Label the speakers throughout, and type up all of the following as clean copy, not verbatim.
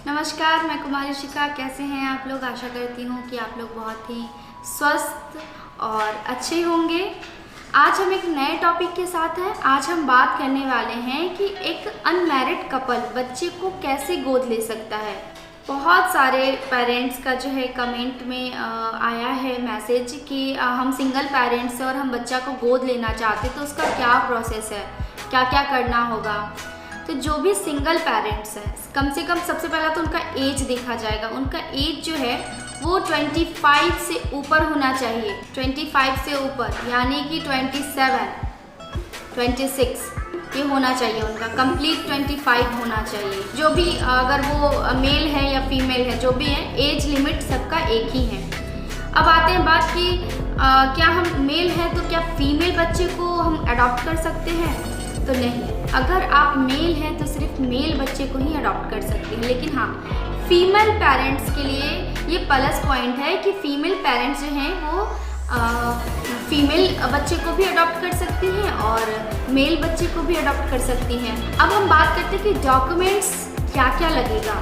Speaker 1: नमस्कार, मैं कुमारी शिखा। कैसे हैं आप लोग? आशा करती हूँ कि आप लोग बहुत ही स्वस्थ और अच्छे होंगे। आज हम एक नए टॉपिक के साथ हैं। आज हम बात करने वाले हैं कि एक अनमैरिड कपल बच्चे को कैसे गोद ले सकता है। बहुत सारे पेरेंट्स का जो है कमेंट में आया है मैसेज कि हम सिंगल पेरेंट्स हैं और हम बच्चा को गोद लेना चाहते हैं, तो उसका क्या प्रोसेस है, क्या क्या करना होगा। तो जो भी सिंगल पेरेंट्स हैं, कम से कम सबसे पहला तो उनका एज देखा जाएगा। उनका एज जो है वो 25 से ऊपर होना चाहिए। 25 से ऊपर यानी कि 27, 26 ये होना चाहिए। उनका कंप्लीट 25 होना चाहिए। जो भी अगर वो मेल है या फीमेल है, जो भी है, एज लिमिट सबका एक ही है। अब आते हैं बात कि क्या हम मेल हैं तो क्या फीमेल बच्चे को हम अडॉप्ट कर सकते हैं? तो नहीं। अगर आप मेल हैं तो सिर्फ मेल बच्चे को ही अडॉप्ट कर सकते हैं। लेकिन हाँ, फीमेल पेरेंट्स के लिए ये प्लस पॉइंट है कि फीमेल पेरेंट्स जो हैं वो फीमेल बच्चे को भी अडॉप्ट कर सकती हैं और मेल बच्चे को भी अडॉप्ट कर सकती हैं। अब हम बात करते हैं कि डॉक्यूमेंट्स क्या क्या लगेगा।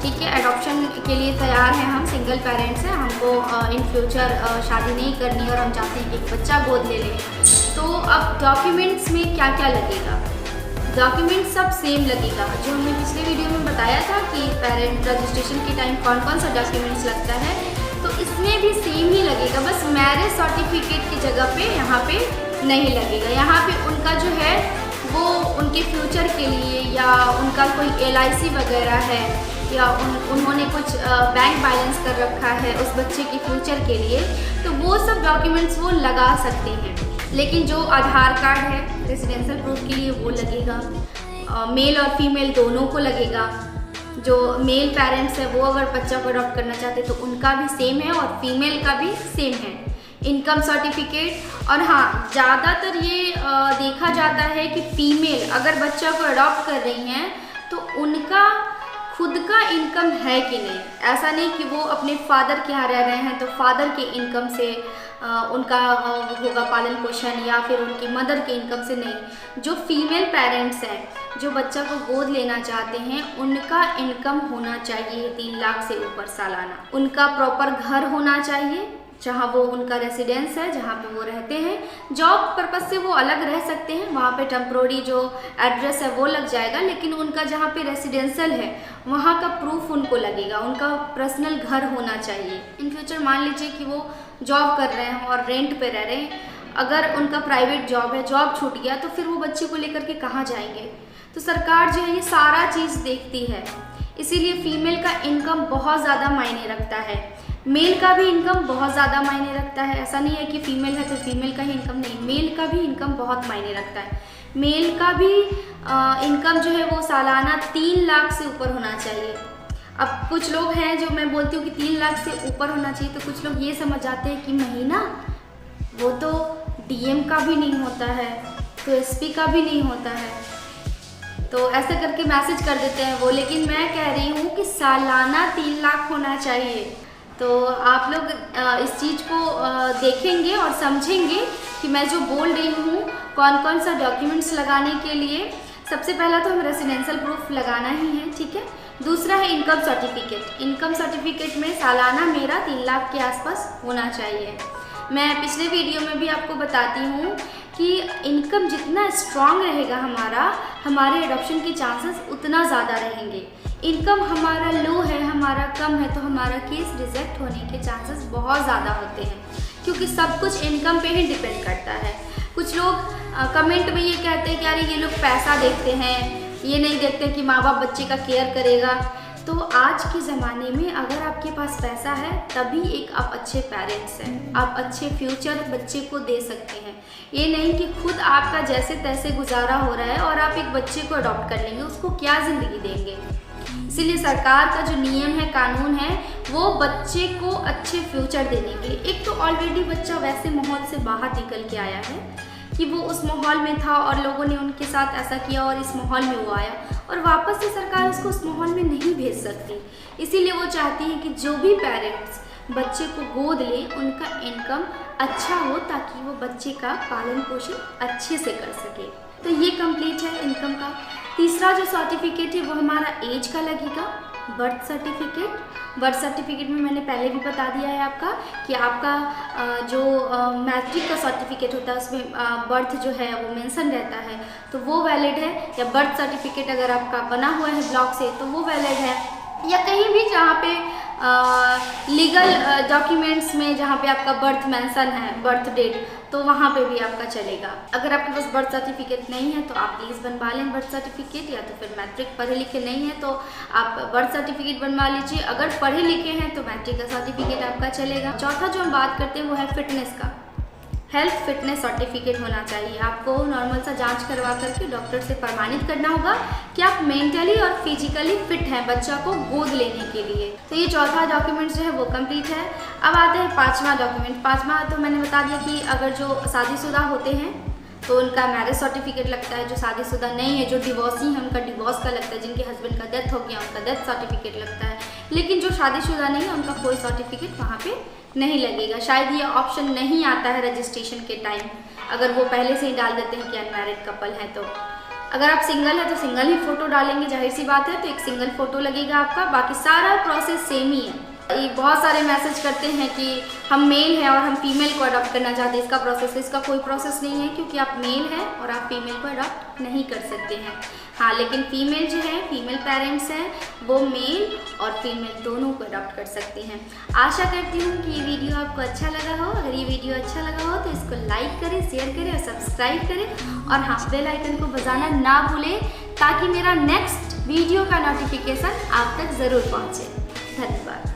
Speaker 1: ठीक है, अडॉप्शन के लिए तैयार हैं हम, सिंगल पेरेंट्स हैं, हमको इन फ्यूचर शादी नहीं करनी और हम चाहते हैं कि एक बच्चा गोद ले लें। तो अब डॉक्यूमेंट्स में क्या क्या लगेगा? डॉक्यूमेंट सब सेम लगेगा जो हमने पिछले वीडियो में बताया था कि पेरेंट रजिस्ट्रेशन के टाइम कौन कौन सा डॉक्यूमेंट्स लगता है, तो इसमें भी सेम ही लगेगा। बस मैरिज सर्टिफिकेट की जगह पे यहाँ पे नहीं लगेगा। यहाँ पे उनका जो है वो उनके फ्यूचर के लिए या उनका कोई LIC वगैरह है या उन्होंने कुछ बैंक बैलेंस कर रखा है उस बच्चे के फ्यूचर के लिए, तो वो सब डॉक्यूमेंट्स वो लगा सकते हैं। लेकिन जो आधार कार्ड है रेजिडेंशियल प्रूफ के लिए वो लगेगा। मेल और फीमेल दोनों को लगेगा। जो मेल पेरेंट्स है वो अगर बच्चा को अडॉप्ट करना चाहते हैं तो उनका भी सेम है और फीमेल का भी सेम है। इनकम सर्टिफिकेट, और हाँ, ज़्यादातर ये देखा जाता है कि फीमेल अगर बच्चा को अडॉप्ट कर रही हैं तो उनका खुद का इनकम है कि नहीं। ऐसा नहीं कि वो अपने फादर के यहाँ रह रहे हैं तो फादर के इनकम से उनका होगा पालन पोषण या फिर उनकी मदर के इनकम से। नहीं, जो फीमेल पेरेंट्स हैं जो बच्चा को गोद लेना चाहते हैं उनका इनकम होना चाहिए 3 लाख से ऊपर सालाना। उनका प्रॉपर घर होना चाहिए जहाँ वो उनका रेसिडेंस है, जहाँ पे वो रहते हैं। जॉब पर्पज़ से वो अलग रह सकते हैं, वहाँ पे टेम्प्रोरी जो एड्रेस है वो लग जाएगा, लेकिन उनका जहाँ पे रेसिडेंशियल है वहाँ का प्रूफ उनको लगेगा। उनका पर्सनल घर होना चाहिए। इन फ्यूचर मान लीजिए कि वो जॉब कर रहे हैं और रेंट पे रह रहे हैं, अगर उनका प्राइवेट जॉब है, जॉब छूट गया तो फिर वो बच्चे को लेकर के कहाँ जाएंगे? तो सरकार जो है ये सारा चीज़ देखती है। इसीलिए फीमेल का इनकम बहुत ज़्यादा मायने रखता है। मेल का भी इनकम बहुत ज़्यादा मायने रखता है। ऐसा नहीं है कि फीमेल है तो फीमेल का ही इनकम नहीं, मेल का भी इनकम बहुत मायने रखता है। मेल का भी इनकम जो है वो सालाना 3 लाख से ऊपर होना चाहिए। अब कुछ लोग हैं जो मैं बोलती हूँ कि 3 लाख से ऊपर होना चाहिए, तो कुछ लोग ये समझ जाते हैं कि महीना, वो तो DM का भी नहीं होता है, तो SP का भी नहीं होता है, तो ऐसे करके मैसेज कर देते हैं वो। लेकिन मैं कह रही हूँ कि सालाना 3 लाख होना चाहिए। तो आप लोग इस चीज़ को देखेंगे और समझेंगे कि मैं जो बोल रही हूँ कौन कौन सा डॉक्यूमेंट्स लगाने के लिए। सबसे पहला तो हमें रेजिडेंशियल प्रूफ लगाना ही है, ठीक है। दूसरा है इनकम सर्टिफिकेट। इनकम सर्टिफिकेट में सालाना मेरा 3 लाख के आसपास होना चाहिए। मैं पिछले वीडियो में भी आपको बताती हूँ कि इनकम जितना स्ट्रांग रहेगा हमारे एडॉप्शन के चांसेस उतना ज़्यादा रहेंगे। इनकम हमारा लो है, हमारा कम है, तो हमारा केस रिजेक्ट होने के चांसेस बहुत ज़्यादा होते हैं, क्योंकि सब कुछ इनकम पे ही डिपेंड करता है। कुछ लोग कमेंट में ये कहते हैं कि यार ये लोग पैसा देखते हैं, ये नहीं देखते कि माँ बाप बच्चे का केयर करेगा। तो आज के ज़माने में अगर आपके पास पैसा है तभी एक आप अच्छे पेरेंट्स हैं, आप अच्छे फ्यूचर बच्चे को दे सकते हैं। ये नहीं कि खुद आपका जैसे तैसे गुजारा हो रहा है और आप एक बच्चे को अडॉप्ट कर लेंगे, उसको क्या ज़िंदगी देंगे। इसीलिए सरकार का जो नियम है, कानून है, वो बच्चे को अच्छे फ्यूचर देने के लिए। एक तो ऑलरेडी बच्चा वैसे माहौल से बाहर निकल के आया है कि वो उस माहौल में था और लोगों ने उनके साथ ऐसा किया और इस माहौल में वो आया, और वापस से सरकार उसको उस माहौल में नहीं भेज सकती। इसीलिए वो चाहती है कि जो भी पेरेंट्स बच्चे को गोद ले उनका इनकम अच्छा हो ताकि वो बच्चे का पालन पोषण अच्छे से कर सके। तो ये कंप्लीट है इनकम का। तीसरा जो सर्टिफिकेट है वो हमारा एज का लगेगा। बर्थ सर्टिफिकेट में मैंने पहले भी बता दिया है आपका कि आपका जो मैट्रिक का सर्टिफिकेट होता है उसमें बर्थ जो है वो मेंशन रहता है, तो वो वैलिड है। या बर्थ सर्टिफिकेट अगर आपका बना हुआ है ब्लॉक से तो वो वैलिड है। या कहीं भी जहाँ पे लीगल डॉक्यूमेंट्स में जहाँ पे आपका बर्थ मेंशन है, बर्थ डेट, तो वहाँ पे भी आपका चलेगा। अगर आपके पास बर्थ सर्टिफिकेट नहीं है तो आप प्लीज़ बनवा लें बर्थ सर्टिफिकेट, या तो फिर मैट्रिक पढ़े लिखे नहीं है तो आप बर्थ सर्टिफिकेट बनवा लीजिए। अगर पढ़े लिखे हैं तो मैट्रिक का सर्टिफिकेट आपका चलेगा। चौथा जो हम बात करते हैं वो है फिटनेस का। हेल्थ फिटनेस सर्टिफिकेट होना चाहिए। आपको नॉर्मल सा जांच करवा करके डॉक्टर से प्रमाणित करना होगा कि आप मेंटली और फिजिकली फिट हैं बच्चा को गोद लेने के लिए। तो ये चौथा डॉक्यूमेंट जो है वो कंप्लीट है। अब आते हैं पांचवा डॉक्यूमेंट। पांचवा तो मैंने बता दिया कि अगर जो शादीशुदा होते हैं तो उनका मैरिज सर्टिफिकेट लगता है। जो शादीशुदा नहीं है, जो डिवोर्सी है, उनका डिवोर्स का लगता है। जिनके हस्बैंड का डेथ हो गया उनका डेथ सर्टिफिकेट लगता है। लेकिन जो शादीशुदा नहीं है उनका कोई सर्टिफिकेट वहाँ पे नहीं लगेगा। शायद ये ऑप्शन नहीं आता है रजिस्ट्रेशन के टाइम, अगर वो पहले से ही डाल देते हैं कि अनमैरिड कपल है। तो अगर आप सिंगल है तो सिंगल ही फ़ोटो डालेंगे, जाहिर सी बात है, तो एक सिंगल फ़ोटो लगेगा आपका। बाकी सारा प्रोसेस सेम ही है। ये बहुत सारे मैसेज करते हैं कि हम मेल हैं और हम फीमेल को अडॉप्ट करना चाहते हैं, इसका प्रोसेस है। इसका कोई प्रोसेस नहीं है, क्योंकि आप मेल हैं और आप फीमेल को अडॉप्ट नहीं कर सकते हैं। हाँ, लेकिन फीमेल जो है, फीमेल पेरेंट्स हैं, वो मेल और फीमेल दोनों को अडॉप्ट कर सकते हैं। आशा करती हूँ कि ये वीडियो आपको अच्छा लगा हो। अगर ये वीडियो अच्छा लगा हो तो इसको लाइक करें, शेयर करें और सब्सक्राइब करें। और हाँ, बेल आइकन को बजाना ना भूलें ताकि मेरा नेक्स्ट वीडियो का नोटिफिकेशन आप तक ज़रूर पहुँचे। धन्यवाद।